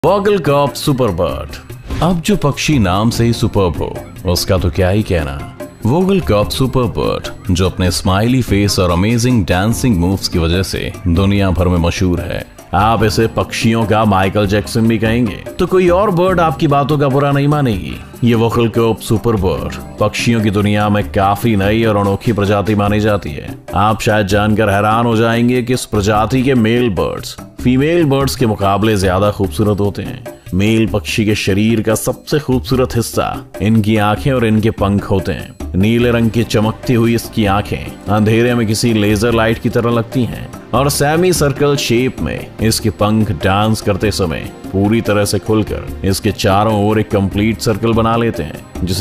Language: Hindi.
वॉगल कॉप सुपर बर्ड। अब जो पक्षी नाम से ही सुपर्ब हो उसका तो क्या ही कहना। वोगल कॉप सुपर बर्ड जो अपने स्माइली फेस और अमेजिंग डांसिंग मूव्स की वजह से दुनिया भर में मशहूर है। आप इसे पक्षियों का माइकल जैक्सन भी कहेंगे तो कोई और बर्ड आपकी बातों का बुरा नहीं मानेगी। ये वोगल कॉप सुपर बर्ड पक्षियों की दुनिया में काफी नई और अनोखी प्रजाति मानी जाती है। आप शायद जानकर हैरान हो जाएंगे कि इस प्रजाति के मेल बर्ड्स फीमेल बर्ड्स के मुकाबले ज्यादा खूबसूरत होते हैं। मेल पक्षी के शरीर का सबसे खूबसूरत हिस्सा इनकी आंखें और इनके पंख होते हैं। नीले रंग की चमकती हुई इसकी आंखें अंधेरे में किसी लेजर लाइट की तरह लगती हैं और सेमी सर्कल शेप में इसके पंख डांस करते समय पूरी तरह से खुलकर इसके चारों ओर एक कंप्लीट सर्कल बना लेते हैं जिसे